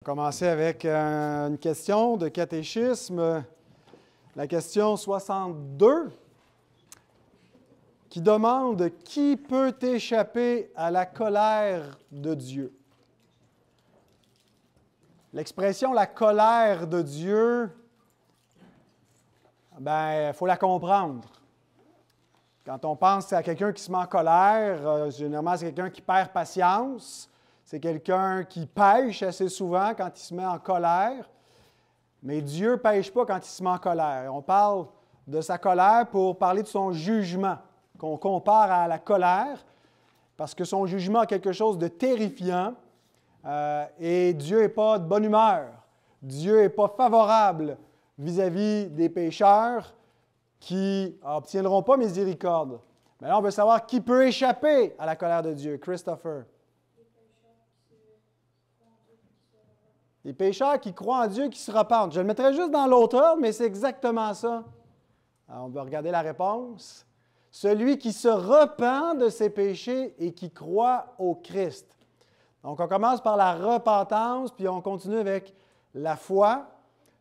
On va commencer avec une question de catéchisme, la question 62, qui demande « Qui peut échapper à la colère de Dieu? » L'expression « la colère de Dieu », il faut la comprendre. Quand on pense à quelqu'un qui se met en colère, généralement c'est quelqu'un qui perd patience. C'est quelqu'un qui pêche assez souvent quand il se met en colère. Mais Dieu ne pêche pas quand il se met en colère. On parle de sa colère pour parler de son jugement, qu'on compare à la colère, parce que son jugement a quelque chose de terrifiant et Dieu n'est pas de bonne humeur. Dieu n'est pas favorable vis-à-vis des pécheurs qui n'obtiendront pas miséricorde. Mais là, on veut savoir qui peut échapper à la colère de Dieu. Christopher. Les pécheurs qui croient en Dieu, qui se repentent. Je le mettrai juste dans l'autre ordre, mais c'est exactement ça. Alors, on va regarder la réponse. Celui qui se repent de ses péchés et qui croit au Christ. Donc, on commence par la repentance, puis on continue avec la foi.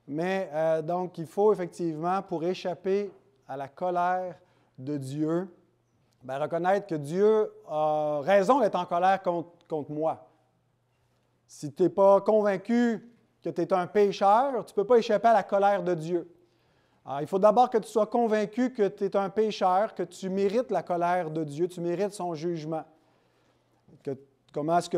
Mais donc, il faut effectivement, pour échapper à la colère de Dieu, reconnaître que Dieu a raison d'être en colère contre moi. Si tu n'es pas convaincu que tu es un pécheur, tu ne peux pas échapper à la colère de Dieu. Alors, il faut d'abord que tu sois convaincu que tu es un pécheur, que tu mérites la colère de Dieu, tu mérites son jugement. Qu'est-ce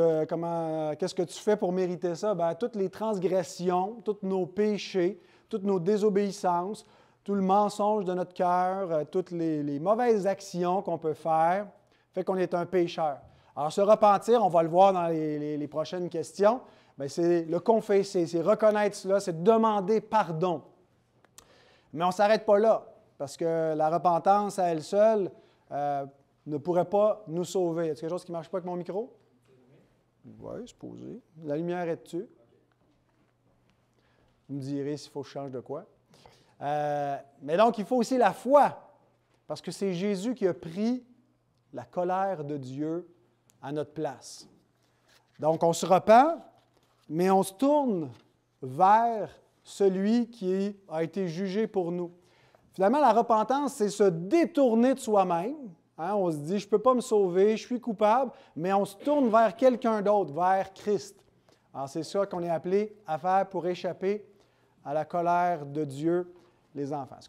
que tu fais pour mériter ça? Toutes les transgressions, tous nos péchés, toutes nos désobéissances, tout le mensonge de notre cœur, toutes les mauvaises actions qu'on peut faire, fait qu'on est un pécheur. Alors, se repentir, on va le voir dans les prochaines questions, c'est le confesser, c'est reconnaître cela, c'est demander pardon. Mais on ne s'arrête pas là, parce que la repentance à elle seule ne pourrait pas nous sauver. Est-ce quelque chose qui ne marche pas avec mon micro? Oui, c'est posé. La lumière est dessus. Vous me direz s'il faut que je change de quoi. Mais donc, il faut aussi la foi, parce que c'est Jésus qui a pris la colère de Dieu à notre place. Donc, on se repent, mais on se tourne vers celui qui a été jugé pour nous. Finalement, la repentance, c'est se détourner de soi-même. On se dit, je ne peux pas me sauver, je suis coupable, mais on se tourne vers quelqu'un d'autre, vers Christ. Alors, c'est ça qu'on est appelé à faire pour échapper à la colère de Dieu, les enfants.